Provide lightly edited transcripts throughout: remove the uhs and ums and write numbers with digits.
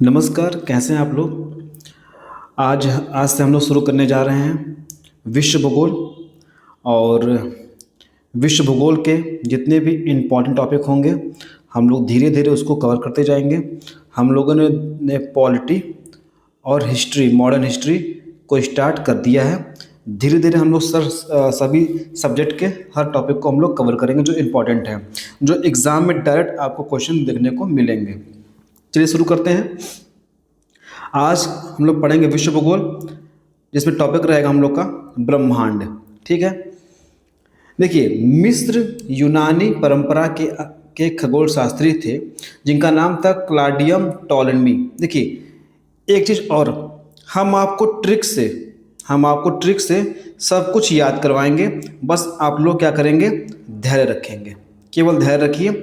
नमस्कार, कैसे हैं आप लोग। आज आज से हम लोग शुरू करने जा रहे हैं विश्व भूगोल। और विश्व भूगोल के जितने भी इम्पोर्टेंट टॉपिक होंगे हम लोग धीरे धीरे उसको कवर करते जाएंगे। हम लोगों ने पॉलिटी और हिस्ट्री, मॉडर्न हिस्ट्री को स्टार्ट कर दिया है। धीरे धीरे हम लोग सभी सब्जेक्ट के हर टॉपिक को हम लोग कवर करेंगे जो इम्पोर्टेंट है, जो एग्ज़ाम में डायरेक्ट आपको क्वेश्चन देखने को मिलेंगे। चलिए शुरू करते हैं। आज हम लोग पढ़ेंगे विश्व भूगोल, जिसमें टॉपिक रहेगा हम लोग का ब्रह्मांड। ठीक है। देखिए, मिस्र यूनानी परंपरा के खगोल शास्त्री थे जिनका नाम था क्लॉडियम टॉलेमी। देखिए एक चीज़ और, हम आपको ट्रिक से सब कुछ याद करवाएंगे। बस आप लोग क्या करेंगे, धैर्य रखेंगे, केवल धैर्य रखिए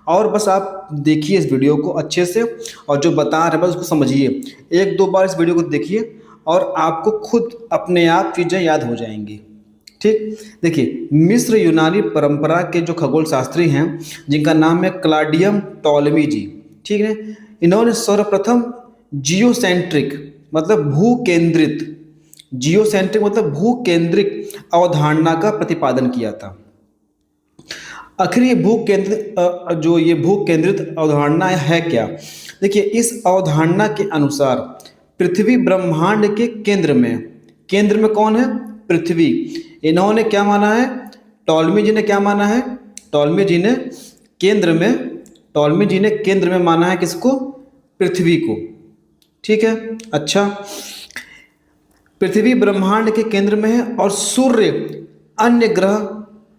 और बस आप देखिए इस वीडियो को अच्छे से, और जो बता रहे हैं बस उसको समझिए। एक दो बार इस वीडियो को देखिए और आपको खुद अपने आप चीज़ें याद हो जाएंगी। ठीक। देखिए, मिस्र यूनानी परंपरा के जो खगोल शास्त्री हैं जिनका नाम है क्लॉडियम टॉलेमी जी। ठीक है। इन्होंने सर्वप्रथम जियोसेंट्रिक मतलब भू केंद्रिक अवधारणा का प्रतिपादन किया था। आखिर ये भू केंद्रित अवधारणा है क्या। देखिए, इस अवधारणा के अनुसार पृथ्वी ब्रह्मांड के केंद्र में कौन है, पृथ्वी। इन्होंने क्या माना है, टॉलेमी जी ने क्या माना है, टॉलेमी जी ने केंद्र में माना है किसको, पृथ्वी को। ठीक है। अच्छा, पृथ्वी ब्रह्मांड के केंद्र में है और सूर्य अन्य ग्रह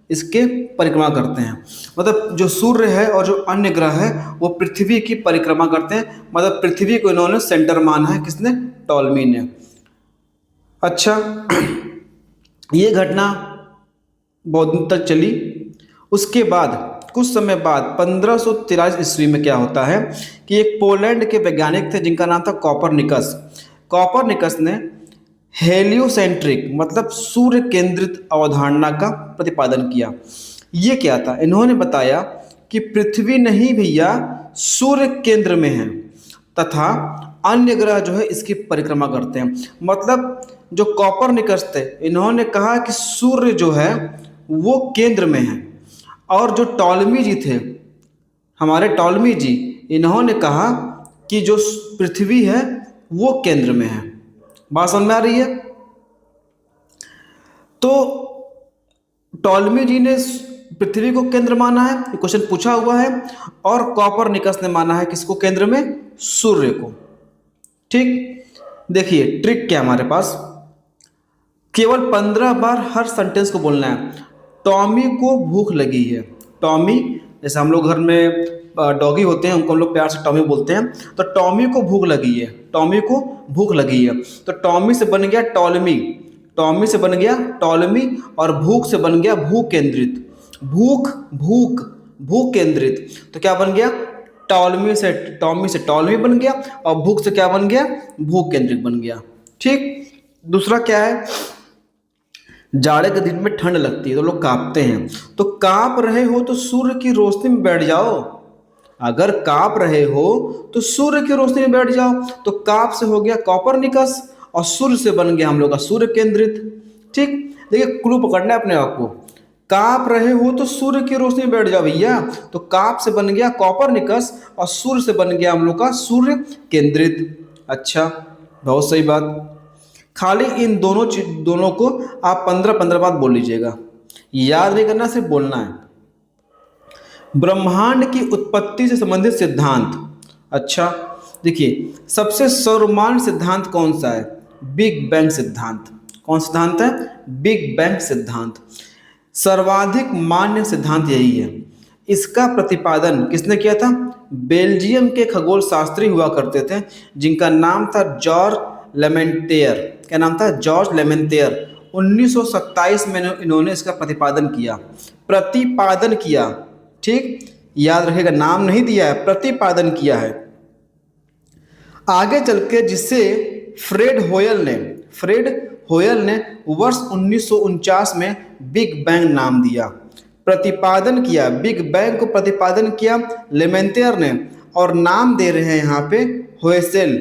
इसके परिक्रमा करते हैं। मतलब जो सूर्य है और जो अन्य ग्रह है वो पृथ्वी की परिक्रमा करते हैं। मतलब पृथ्वी को इन्होंने सेंटर माना है, किसने, टॉलेमी ने। अच्छा, ये घटना बहुत दिन तक चली। उसके बाद कुछ समय बाद 1543 ईस्वी में क्या होता है कि एक पोलैंड के वैज्ञानिक थे जिनका नाम था कॉपरनिकस ने हेलियोसेंट्रिक मतलब सूर्य केंद्रित अवधारणा का प्रतिपादन किया। ये क्या था, इन्होंने बताया कि पृथ्वी नहीं भैया सूर्य केंद्र में है तथा अन्य ग्रह जो है इसकी परिक्रमा करते हैं। मतलब जो कॉपरनिकस थे इन्होंने कहा कि सूर्य जो है वो केंद्र में है, और जो टॉलेमी जी थे, हमारे टॉलेमी जी, इन्होंने कहा कि जो पृथ्वी है वो केंद्र में है। बात समझ में आ रही है। तो टॉलेमी जी ने पृथ्वी को केंद्र माना है, ये क्वेश्चन पूछा हुआ है, और कॉपरनिकस ने माना है किसको केंद्र में, सूर्य को। ठीक। देखिए ट्रिक क्या हमारे पास, केवल 15 बार हर सेंटेंस को बोलना है। टॉमी को भूख लगी है। टॉमी, जैसे हम लोग घर में डॉगी होते हैं उनको हम लोग प्यार से टॉमी बोलते हैं। तो टॉमी को भूख लगी है, टॉमी को भूख लगी है। तो टॉमी से बन गया टॉलेमी, टॉमी से बन गया टॉलेमी, और भूख से बन गया भू केंद्रित। भू केंद्रित, तो क्या बन गया, टॉमी से टॉलेमी बन गया, और भूख से क्या बन गया, भू केंद्रित बन गया। ठीक। दूसरा क्या है, जाड़े के दिन में ठंड लगती है तो लोग कांपते हैं। तो कांप रहे हो तो सूर्य की रोशनी में बैठ जाओ। अगर कांप रहे हो तो सूर्य की रोशनी में बैठ जाओ। तो कांप से हो गया कॉपरनिकस और सूर्य से बन गया हम लोग का सूर्य केंद्रित। ठीक। देखिए क्लू पकड़ना है अपने आप को, कांप रहे हो तो सूर्य की रोशनी में बैठ जाओ भैया। तो कांप से बन गया कॉपरनिकस और सूर्य से बन गया हम लोग का सूर्य केंद्रित। अच्छा, बहुत सही बात। खाली इन दोनों को आप 15-15 बार बोल लीजिएगा, याद नहीं करना, सिर्फ बोलना है। ब्रह्मांड की उत्पत्ति से संबंधित सिद्धांत। अच्छा, देखिए सबसे सर्वमान्य सिद्धांत कौन सा है, बिग बैंग सिद्धांत। कौन सिद्धांत है, बिग बैंग सिद्धांत। सर्वाधिक मान्य सिद्धांत यही है। इसका प्रतिपादन किसने किया था, बेल्जियम के खगोल शास्त्री हुआ करते थे जिनका नाम था जॉर्ज लेमेंटेयर। क्या नाम था, जॉर्ज लेमेंटेयर। 1927 में इन्होंने इसका प्रतिपादन किया। ठीक, याद रखिएगा, नाम नहीं दिया है, प्रतिपादन किया है। आगे चल के जिससे फ्रेड होयल ने वर्ष 1949 में बिग बैंग नाम दिया, प्रतिपादन किया। बिग बैंग को प्रतिपादन किया लेमेंटेयर ने, और नाम दे रहे हैं यहाँ पे होयसेल।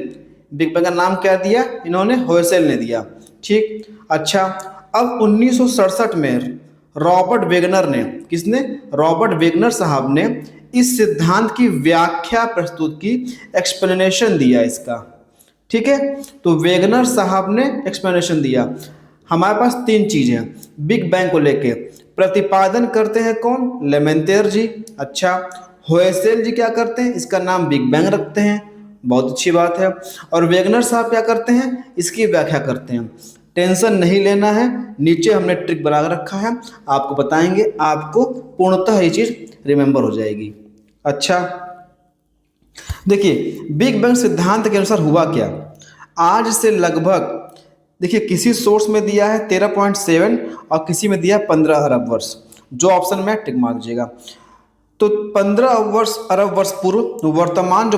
बिग बैंग का नाम क्या दिया इन्होंने? होयसेल ने दिया। ठीक, अच्छा, अब 1967 में रॉबर्ट वेगनर ने, किसने? रॉबर्ट वेगनर साहब ने इस सिद्धांत की व्याख्या प्रस्तुत की, एक्सप्लेनेशन दिया इसका। ठीक है, तो वेगनर साहब ने एक्सप्लेनेशन दिया। हमारे पास तीन चीजें हैं बिग बैंग को लेके। प्रतिपादन करते हैं कौन? लेमेंतेर जी। अच्छा, होयसेल जी क्या करते हैं? इसका नाम बिग बैंग रखते हैं, बहुत अच्छी बात है। और वेगनर साहब क्या करते हैं? इसकी व्याख्या करते हैं। टेंशन नहीं लेना है, नीचे हमने ट्रिक बना कर रखा है, आपको बताएंगे, आपको पूर्णतः ये चीज रिमेंबर हो जाएगी। अच्छा, देखिए बिग बैंग सिद्धांत के अनुसार हुआ क्या। आज से लगभग, देखिए किसी सोर्स में दिया है 13.7 और किसी में दिया है 15 अरब वर्ष, जो ऑप्शन में टिक मार दीजिएगा। तो 15 अरब वर्ष पूर्व वर्तमान जो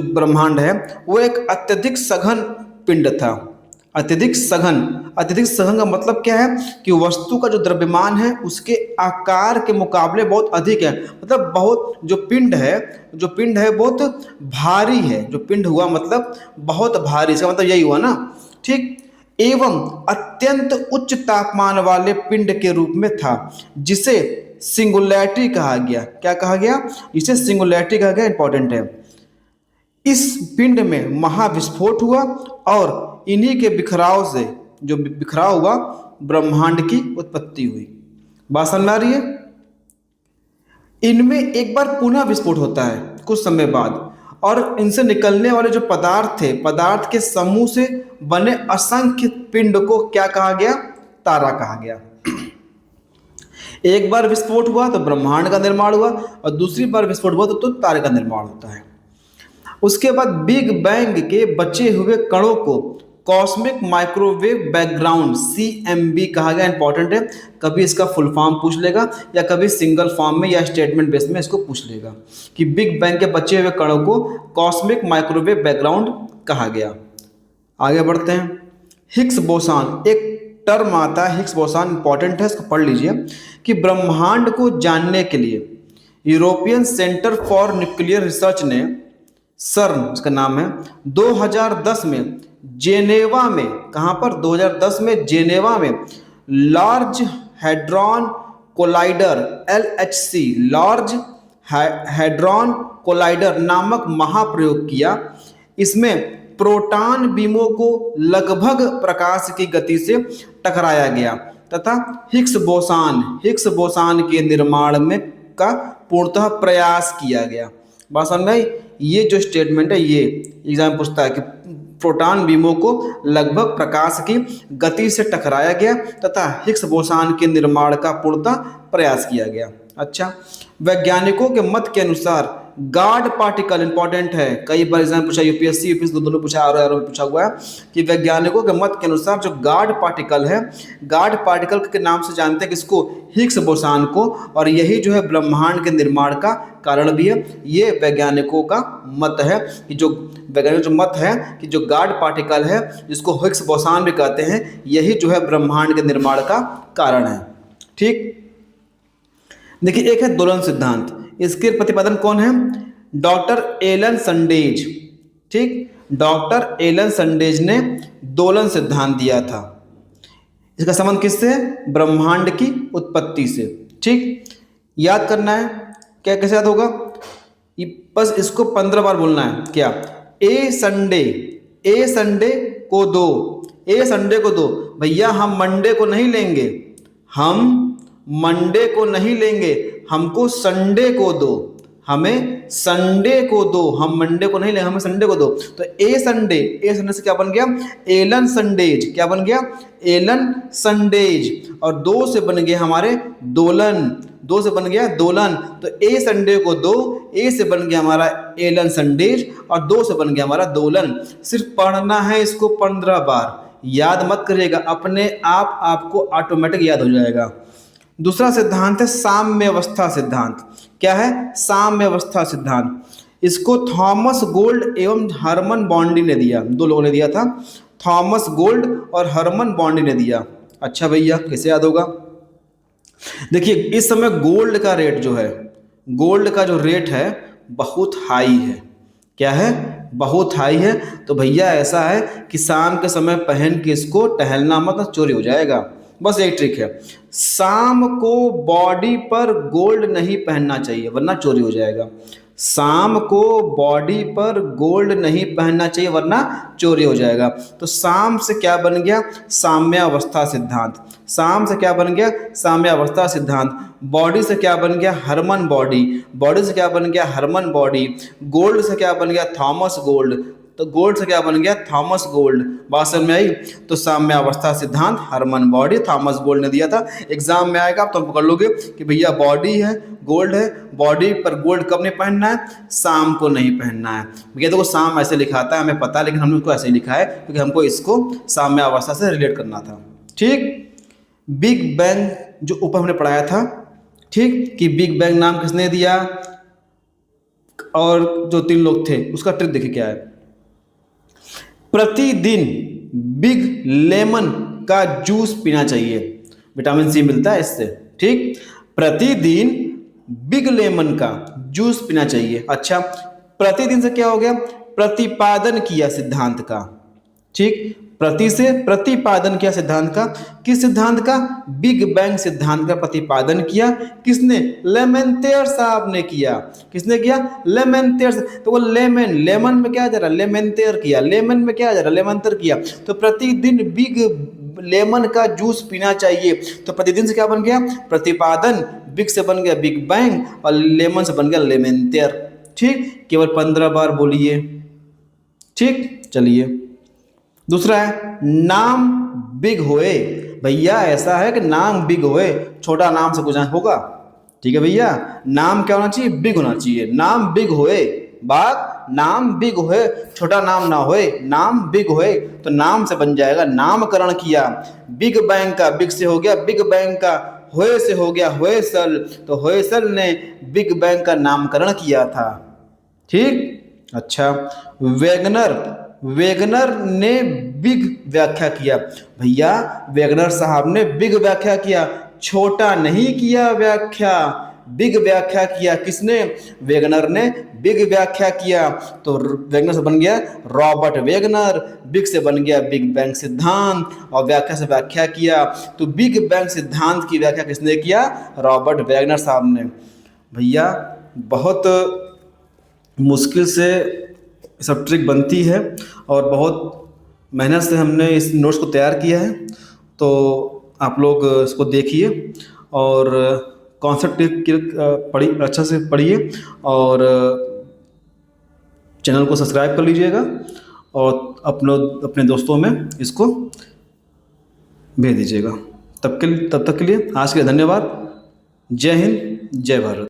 ब्रह्मांड है वो एक अत्यधिक सघन पिंड था। अत्यधिक सघन का मतलब क्या है कि वस्तु का जो द्रव्यमान है उसके आकार के मुकाबले बहुत अधिक है। मतलब बहुत जो पिंड है बहुत भारी है। जो पिंड हुआ मतलब बहुत भारी, इसका मतलब यही हुआ ना। ठीक, एवं अत्यंत उच्च तापमान वाले पिंड के रूप में था, जिसे सिंगुलैरिटी कहा गया। क्या कहा गया? इसे सिंगुलैरिटी कहा गया। इंपॉर्टेंट है। इस पिंड में महाविस्फोट हुआ और इन्हीं के बिखराव से, जो बिखराव हुआ, ब्रह्मांड की उत्पत्ति हुई। बात समझ में आ रही है? इनमें एक बार पुनः विस्फोट होता है कुछ समय बाद, और इनसे निकलने वाले जो पदार्थ थे, पदार्थ के समूह से बने असंख्य पिंड को क्या कहा गया? तारा कहा गया। एक बार विस्फोट हुआ तो ब्रह्मांड का निर्माण हुआ, और दूसरी बार विस्फोट हुआ तो तारे का निर्माण होता है। उसके बाद बिग बैंग के बचे हुए कणों को कॉस्मिक माइक्रोवेव बैकग्राउंड CMB कहा गया। इंपॉर्टेंट है, कभी इसका फुल फॉर्म पूछ लेगा या कभी सिंगल फॉर्म में या स्टेटमेंट बेस में इसको पूछ लेगा कि बिग बैंग के बचे हुए कणों को कॉस्मिक माइक्रोवेव बैकग्राउंड कहा गया। आगे बढ़ते हैं। हिग्स बोसान, एक टर्म आता है हिग्स बोसान, इंपॉर्टेंट है, इसको पढ़ लीजिए कि ब्रह्मांड को जानने के लिए European centre for nuclear research ने, सर्न इसका नाम है, 2010 में जेनेवा में, कहां पर? 2010 में जेनेवा में large hadron collider LHC, large hadron collider नामक महाप्रयोग किया। इसमें प्रोटॉन बीमों को लगभग प्रकाश की गति से टकराया गया तथा हिग्स बोसान के निर्माण में का पूर्णतः प्रयास किया गया। बात समझ में आई? ये जो स्टेटमेंट है ये एग्जाम पूछता है कि प्रोटॉन बीमों को लगभग प्रकाश की गति से टकराया गया तथा हिग्स बोसान के निर्माण का पूर्णतः प्रयास किया गया। अच्छा, वैज्ञानिकों के मत के अनुसार गार्ड पार्टिकल, इंपॉर्टेंट है, कई बार एग्जाम पूछा, यूपीएससी दोनों पूछा, आर में पूछा हुआ है कि वैज्ञानिकों के मत के अनुसार जो गार्ड पार्टिकल है, गार्ड पार्टिकल के नाम से जानते हैं किसको? हिग्स बोसान को, और यही जो है ब्रह्मांड के निर्माण का कारण भी है। ये वैज्ञानिकों का मत है कि जो वैज्ञानिक जो मत है कि जो गार्ड पार्टिकल है, जिसको हिग्स बोसान भी कहते हैं, यही जो है ब्रह्मांड के निर्माण का कारण है। ठीक, देखिए एक है दोलन सिद्धांत, इसके प्रतिपादन कौन है? Doctor Allan Sandage. ठीक, डॉक्टर एलन संडेज ने दोलन सिद्धांत दिया था। इसका संबंध किससे है? ब्रह्मांड की उत्पत्ति से। ठीक, याद करना है, क्या कैसे याद होगा? बस इसको 15 बार बोलना है। क्या? ए संडे को दो भैया, हम मंडे को नहीं लेंगे, हम मंडे को नहीं लेंगे, हमको संडे को दो, हमें संडे को दो, हम मंडे को नहीं लेंगे, हमें संडे को दो। तो ए संडे से क्या बन गया? Allan Sandage. क्या बन गया? Allan Sandage. और दो से बन गया हमारे दोलन, दो से बन गया दोलन। तो ए संडे को दो, ए से बन गया हमारा एलन संडेज, और दो से बन गया हमारा दोलन। सिर्फ पढ़ना है इसको 15 बार, याद मत करिएगा, अपने आप आपको ऑटोमेटिक याद हो जाएगा। दूसरा सिद्धांत है साम्यावस्था सिद्धांत। क्या है? साम्यावस्था सिद्धांत। इसको थॉमस गोल्ड एवं हरमन बॉन्डी ने दिया, दो लोगों ने दिया था, थॉमस गोल्ड और हरमन बॉन्डी ने दिया। अच्छा भैया, कैसे याद होगा? देखिए इस समय गोल्ड का रेट जो है, गोल्ड का जो रेट है बहुत हाई है। क्या है, बहुत हाई है। तो भैया ऐसा है कि शाम के समय पहन के इसको टहलना मत, चोरी हो जाएगा। बस यही ट्रिक है। शाम को बॉडी पर गोल्ड नहीं पहनना चाहिए वरना चोरी हो जाएगा। शाम को बॉडी पर गोल्ड नहीं पहनना चाहिए वरना चोरी हो जाएगा। तो शाम से क्या बन गया, साम्यावस्था सिद्धांत। शाम से क्या बन गया, साम्यावस्था सिद्धांत। बॉडी से क्या बन गया, हरमन बॉडी। बॉडी से क्या बन गया, हरमन बॉडी। गोल्ड से क्या बन गया, थॉमस गोल्ड। तो गोल्ड से क्या बन गया, थॉमस गोल्ड। बात समझ में आई। तो साम्यावस्था सिद्धांत, हरमन बॉडी, थॉमस गोल्ड ने दिया था। एग्जाम में आएगा तो हम पकड़ लोगे कि भैया बॉडी है, गोल्ड है, बॉडी पर गोल्ड कब नहीं पहनना है, शाम को नहीं पहनना है। भैया देखो शाम ऐसे लिखा था, हमें पता है, लेकिन हमने उसको ऐसे लिखा है क्योंकि हमको इसको साम्यावस्था से रिलेट करना था। ठीक। बिग बैंग जो ऊपर हमने पढ़ाया था, ठीक, कि बिग बैंग नाम किसने दिया, और जो 3 लोग थे, उसका ट्रिक देखिए क्या है। प्रतिदिन बिग लेमन का जूस पीना चाहिए, विटामिन सी मिलता है इससे। ठीक। प्रतिदिन बिग लेमन का जूस पीना चाहिए। अच्छा, प्रतिदिन से क्या हो गया, प्रतिपादन किया सिद्धांत का। ठीक। प्रति से प्रतिपादन किया सिद्धांत का। किस सिद्धांत का, बिग बैंग सिद्धांत का प्रतिपादन किया। किसने, लेमेंतेयर साहब ने किया। किसने किया, लेमेंतेयर। तो वो लेमन में क्या आ जा रहा, लेमेंतेयर किया। लेमन में क्या आ जा रहा, लेमेंतेयर किया। तो प्रतिदिन बिग लेमन का जूस पीना चाहिए। तो प्रतिदिन से क्या बन गया, प्रतिपादन। बिग से बन गया बिग बैंग और लेमन से बन गया लेमेंतेयर। ठीक। केवल 15 बार बोलिए। ठीक। चलिए दूसरा है, नाम बिग होए। भैया ऐसा है कि नाम बिग होए, छोटा नाम से कुछ होगा। ठीक है भैया, नाम क्या होना चाहिए, बिग होना चाहिए। नाम बिग होए, बात नाम बिग होए, छोटा नाम ना होए, नाम बिग होए। तो नाम से बन जाएगा, नामकरण किया। बिग बैंग का, बिग से हो गया बिग बैंग का, होए से हो गया होएसल। तो होएसल ने बिग बैंग का नामकरण किया था। ठीक। अच्छा, वेगनर ने बिग व्याख्या किया। भैया वेगनर साहब ने बिग व्याख्या किया, छोटा नहीं किया व्याख्या, बिग व्याख्या किया। किसने, वेगनर ने बिग व्याख्या किया। तो वेगनर से बन गया रॉबर्ट वेगनर, बिग से बन गया बिग बैंग सिद्धांत, और व्याख्या से व्याख्या किया। तो बिग बैंग सिद्धांत की व्याख्या किसने किया, रॉबर्ट वेगनर साहब ने। भैया बहुत मुश्किल से सब ट्रिक बनती है और बहुत मेहनत से हमने इस नोट्स को तैयार किया है। तो आप लोग इसको देखिए और कॉन्सेप्ट पढ़िए, अच्छा से पढ़िए, और चैनल को सब्सक्राइब कर लीजिएगा और अपने दोस्तों में इसको भेज दीजिएगा। तब तक के लिए आज के लिए धन्यवाद। जय हिंद, जय भारत।